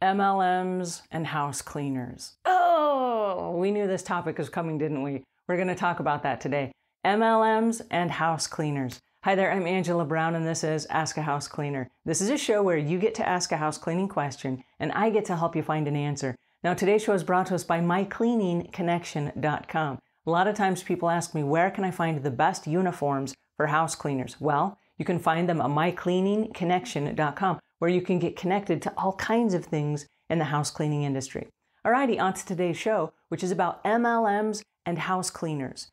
MLMs and house cleaners. Oh, we knew this topic was coming, didn't we? We're going to talk about that today. MLMs and house cleaners. Hi there, I'm Angela Brown and this is Ask a House Cleaner. This is a show where you get to ask a house cleaning question and I get to help you find an answer. Now today's show is brought to us by mycleaningconnection.com. A lot of times people ask me, where can I find the best uniforms for house cleaners? Well, you can find them at mycleaningconnection.com, where you can get connected to all kinds of things in the house cleaning industry. Alrighty, on to today's show, which is about MLMs and house cleaners.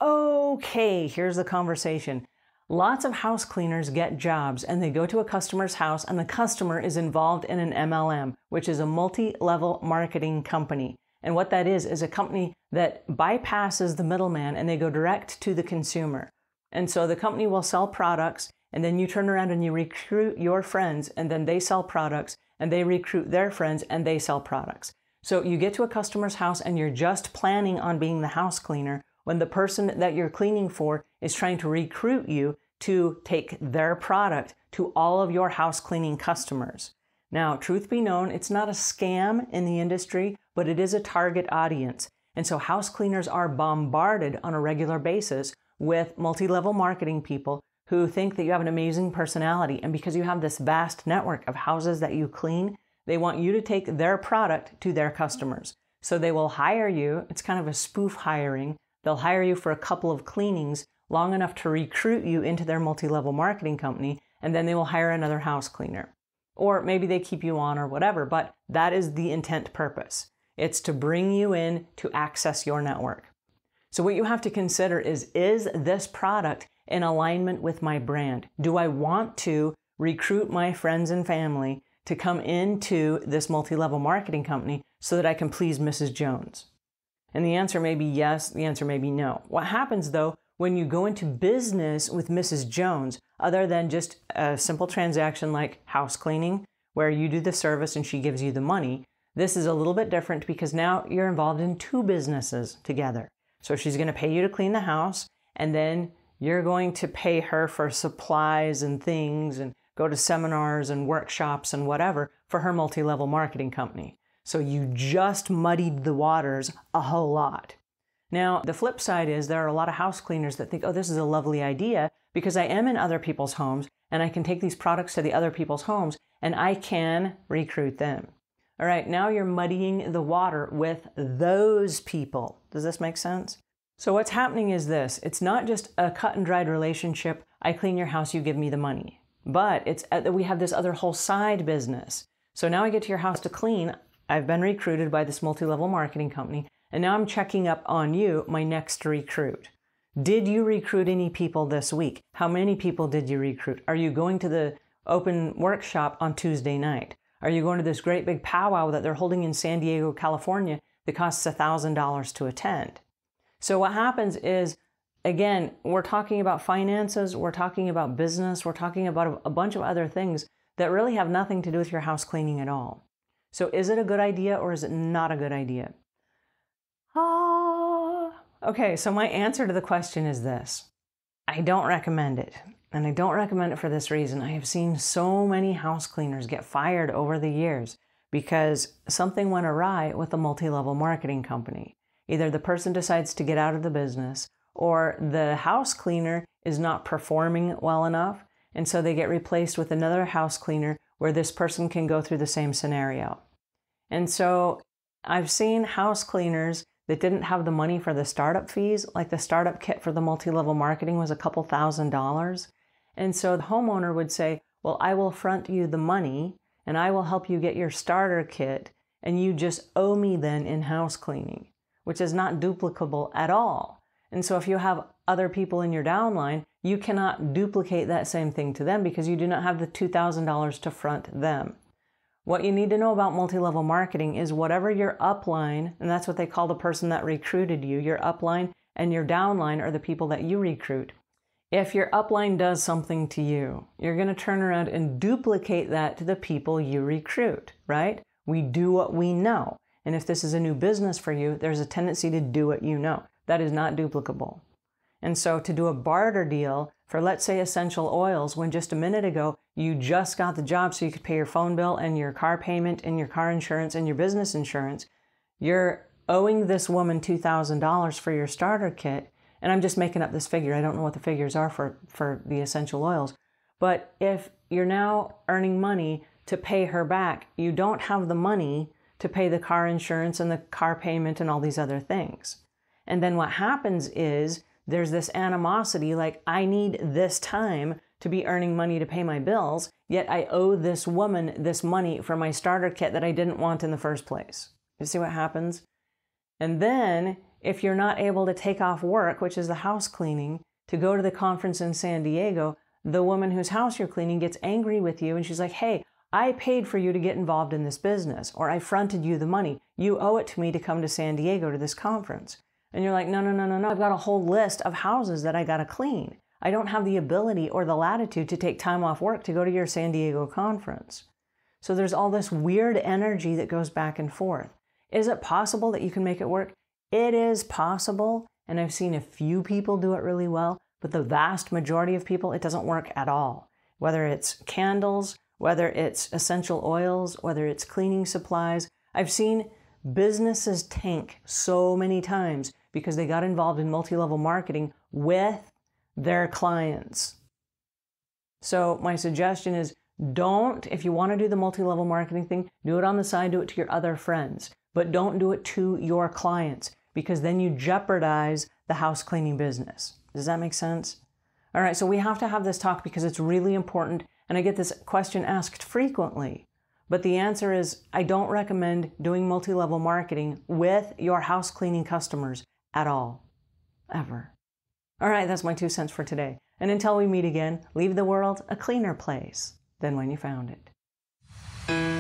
Okay, here's the conversation. Lots of house cleaners get jobs and they go to a customer's house and the customer is involved in an MLM, which is a multi-level marketing company. And what that is a company that bypasses the middleman and they go direct to the consumer. And so the company will sell products and then you turn around and you recruit your friends and then they sell products and they recruit their friends and they sell products. So you get to a customer's house and you're just planning on being the house cleaner when the person that you're cleaning for is trying to recruit you to take their product to all of your house cleaning customers. Now, truth be known, it's not a scam in the industry, but it is a target audience. And so house cleaners are bombarded on a regular basis with multi-level marketing people who think that you have an amazing personality. And because you have this vast network of houses that you clean, they want you to take their product to their customers. So they will hire you. It's kind of a spoof hiring. They'll hire you for a couple of cleanings long enough to recruit you into their multi-level marketing company, and then they will hire another house cleaner. Or maybe they keep you on or whatever, but that is the intent purpose. It's to bring you in to access your network. So what you have to consider is this product in alignment with my brand? Do I want to recruit my friends and family to come into this multi-level marketing company so that I can please Mrs. Jones? And the answer may be yes, the answer may be no. What happens though, when you go into business with Mrs. Jones, other than just a simple transaction like house cleaning, where you do the service and she gives you the money, this is a little bit different because now you're involved in two businesses together. So she's going to pay you to clean the house, and then you're going to pay her for supplies and things and go to seminars and workshops and whatever for her multi-level marketing company. So you just muddied the waters a whole lot. Now, the flip side is there are a lot of house cleaners that think, oh, this is a lovely idea because I am in other people's homes and I can take these products to the other people's homes and I can recruit them. All right, now you're muddying the water with those people. Does this make sense? So what's happening is this. It's not just a cut and dried relationship. I clean your house, you give me the money. But it's we have this other whole side business. So now I get to your house to clean. I've been recruited by this multi-level marketing company. And now I'm checking up on you, my next recruit. Did you recruit any people this week? How many people did you recruit? Are you going to the open workshop on Tuesday night? Are you going to this great big powwow that they're holding in San Diego, California that costs $1,000 to attend? So what happens is, again, we're talking about finances, we're talking about business, we're talking about a bunch of other things that really have nothing to do with your house cleaning at all. So is it a good idea or is it not a good idea? Okay, so my answer to the question is this. I don't recommend it. And I don't recommend it for this reason. I have seen so many house cleaners get fired over the years because something went awry with a multi-level marketing company. Either the person decides to get out of the business or the house cleaner is not performing well enough. And so they get replaced with another house cleaner where this person can go through the same scenario. And so I've seen house cleaners that didn't have the money for the startup fees, like the startup kit for the multi-level marketing was a couple $1,000s. And so the homeowner would say, well, I will front you the money and I will help you get your starter kit and you just owe me then in house cleaning, which is not duplicable at all. And so if you have other people in your downline, you cannot duplicate that same thing to them because you do not have the $2,000 to front them. What you need to know about multi-level marketing is whatever your upline, and that's what they call the person that recruited you, your upline and your downline are the people that you recruit. If your upline does something to you, you're going to turn around and duplicate that to the people you recruit, right? We do what we know. And if this is a new business for you, there's a tendency to do what you know. That is not duplicable. And so to do a barter deal for, let's say, essential oils, when just a minute ago you just got the job so you could pay your phone bill and your car payment and your car insurance and your business insurance, you're owing this woman $2,000 for your starter kit. And I'm just making up this figure. I don't know what the figures are for the essential oils. But if you're now earning money to pay her back, you don't have the money to pay the car insurance and the car payment and all these other things. And then what happens is there's this animosity, like, I need this time to be earning money to pay my bills, yet I owe this woman this money for my starter kit that I didn't want in the first place. You see what happens? And then if you're not able to take off work, which is the house cleaning, to go to the conference in San Diego, the woman whose house you're cleaning gets angry with you and she's like, hey, I paid for you to get involved in this business, or I fronted you the money. You owe it to me to come to San Diego to this conference. And you're like, no. I've got a whole list of houses that I got to clean. I don't have the ability or the latitude to take time off work to go to your San Diego conference. So there's all this weird energy that goes back and forth. Is it possible that you can make it work? It is possible. And I've seen a few people do it really well, but the vast majority of people, it doesn't work at all. Whether it's candles, whether it's essential oils, whether it's cleaning supplies. I've seen businesses tank so many times because they got involved in multi-level marketing with their clients. So my suggestion is don't, if you want to do the multi-level marketing thing, do it on the side, do it to your other friends, but don't do it to your clients because then you jeopardize the house cleaning business. Does that make sense? All right, so we have to have this talk because it's really important, and I get this question asked frequently. But the answer is I don't recommend doing multi-level marketing with your house cleaning customers at all, ever. All right, that's my 2 cents for today. And until we meet again, leave the world a cleaner place than when you found it.